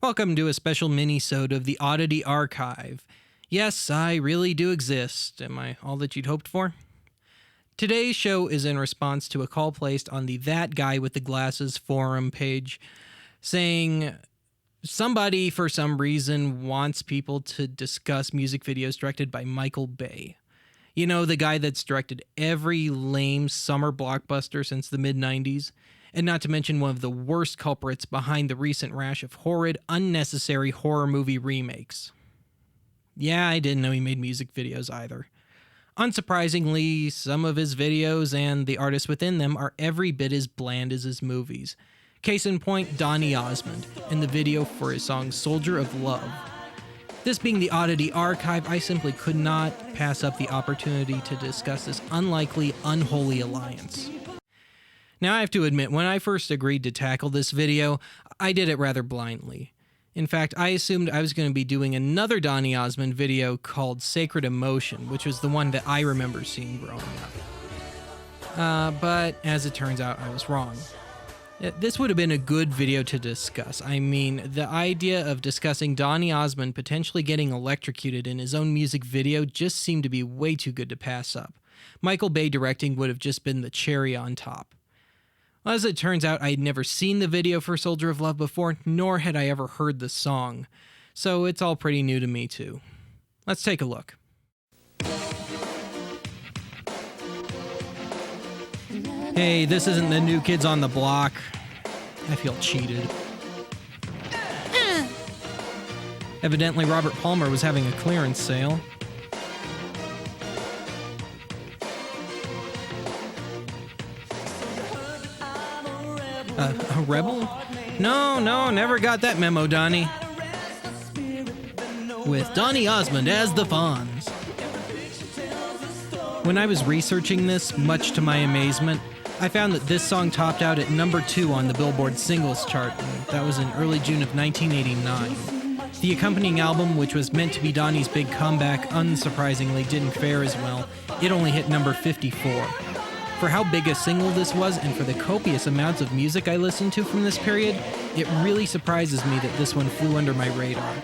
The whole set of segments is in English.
Welcome to a special mini-sode of the Oddity Archive. Yes, I really do exist. Am I all that you'd hoped for? Today's show is in response to a call placed on the That Guy with the Glasses forum page saying somebody, for some reason, wants people to discuss music videos directed by Michael Bay. You know, the guy that's directed every lame summer blockbuster since the mid-90s. And not to mention one of the worst culprits behind the recent rash of horrid, unnecessary horror movie remakes. Yeah, I didn't know he made music videos either. Unsurprisingly, some of his videos and the artists within them are every bit as bland as his movies. Case in point, Donny Osmond, in the video for his song Soldier of Love. This being the Oddity Archive, I simply could not pass up the opportunity to discuss this unlikely, unholy alliance. Now, I have to admit, when I first agreed to tackle this video, I did it rather blindly. In fact, I assumed I was going to be doing another Donny Osmond video called Sacred Emotion, which was the one that I remember seeing growing up. But as it turns out, I was wrong. This would have been a good video to discuss. I mean, the idea of discussing Donny Osmond potentially getting electrocuted in his own music video just seemed to be way too good to pass up. Michael Bay directing would have just been the cherry on top. Well, as it turns out, I had never seen the video for Soldier of Love before, nor had I ever heard the song. So it's all pretty new to me, too. Let's take a look. Hey, this isn't the New Kids on the Block. I feel cheated. Evidently, Robert Palmer was having a clearance sale. A rebel? No, never got that memo, Donny. With Donny Osmond as the Fonz. When I was researching this, much to my amazement, I found that this song topped out at number 2 on the Billboard singles chart, and that was in early June of 1989. The accompanying album, which was meant to be Donny's big comeback, unsurprisingly didn't fare as well. It only hit number 54. For how big a single this was, and for the copious amounts of music I listened to from this period, it really surprises me that this one flew under my radar.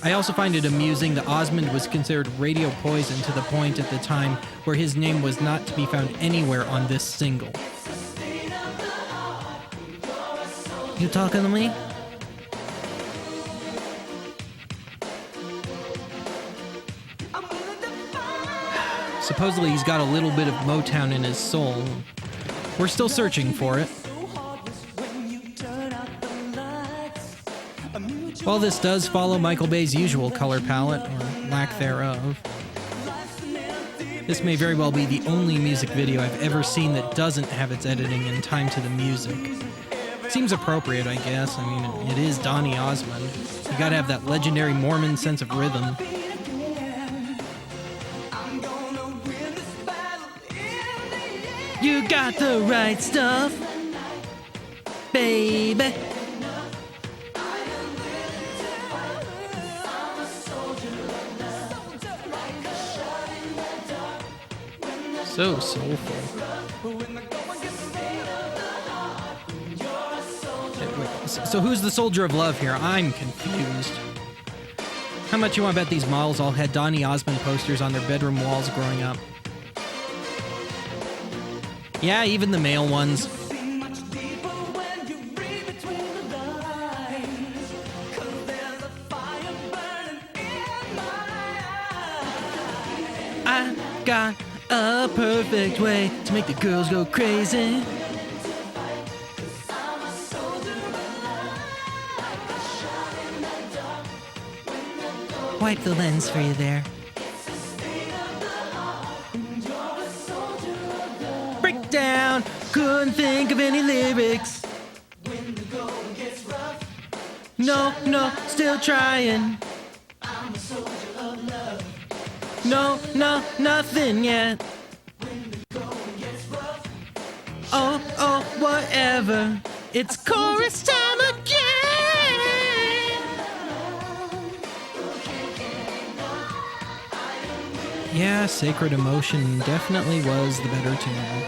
I also find it amusing that Osmond was considered radio poison to the point at the time where his name was not to be found anywhere on this single. You talking to me? Supposedly he's got a little bit of Motown in his soul. We're still searching for it. While this does follow Michael Bay's usual color palette, or lack thereof, this may very well be the only music video I've ever seen that doesn't have its editing in time to the music. Seems appropriate, I guess. I mean, it is Donny Osmond. You gotta have that legendary Mormon sense of rhythm. You got the right stuff, baby. So soulful. So who's the Soldier of Love here? I'm confused. How much you want to bet these models all had Donny Osmond posters on their bedroom walls growing up? Yeah, even the male ones. I got a perfect way to make the girls go crazy. Wipe the lens for you there. Breakdown, couldn't think of any lyrics. No, still trying. no, nothing yet. Oh, whatever. It's chorus time again. Yeah, Sacred Emotion definitely was the better tune.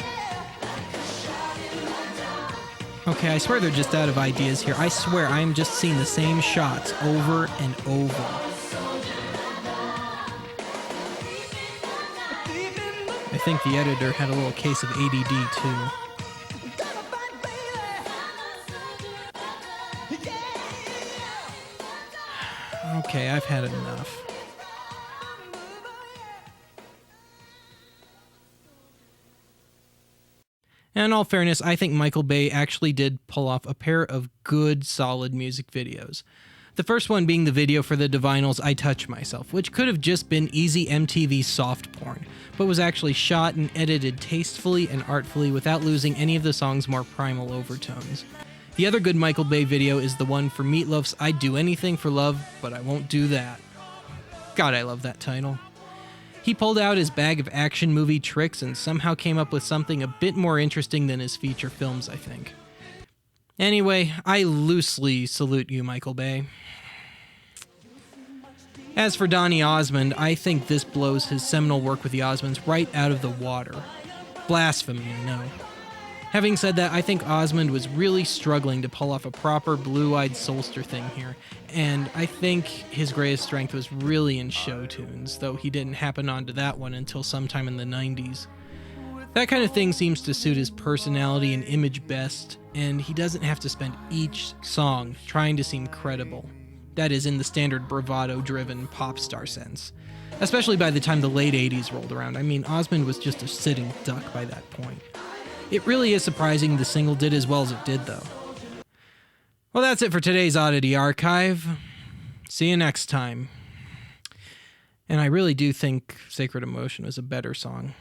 Okay, I swear they're just out of ideas here. I swear I'm just seeing the same shots over and over. I think the editor had a little case of ADD too. Okay, I've had enough. And in all fairness, I think Michael Bay actually did pull off a pair of good, solid music videos. The first one being the video for the Divinals' I Touch Myself, which could have just been easy MTV soft porn, but was actually shot and edited tastefully and artfully without losing any of the song's more primal overtones. The other good Michael Bay video is the one for Meatloaf's I'd Do Anything for Love, But I Won't Do That. God, I love that title. He pulled out his bag of action movie tricks and somehow came up with something a bit more interesting than his feature films, I think. Anyway, I loosely salute you, Michael Bay. As for Donny Osmond, I think this blows his seminal work with the Osmonds right out of the water. Blasphemy, I know. Having said that, I think Osmond was really struggling to pull off a proper blue-eyed soulster thing here, and I think his greatest strength was really in show tunes, though he didn't happen onto that one until sometime in the 90s. That kind of thing seems to suit his personality and image best, and he doesn't have to spend each song trying to seem credible. That is, in the standard bravado-driven pop star sense. Especially by the time the late 80s rolled around. I mean, Osmond was just a sitting duck by that point. It really is surprising the single did as well as it did, though. Well, that's it for today's Oddity Archive. See you next time. And I really do think Sacred Emotion was a better song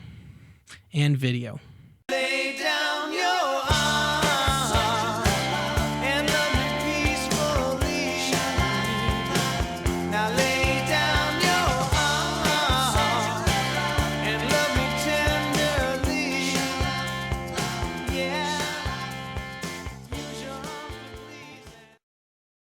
and video.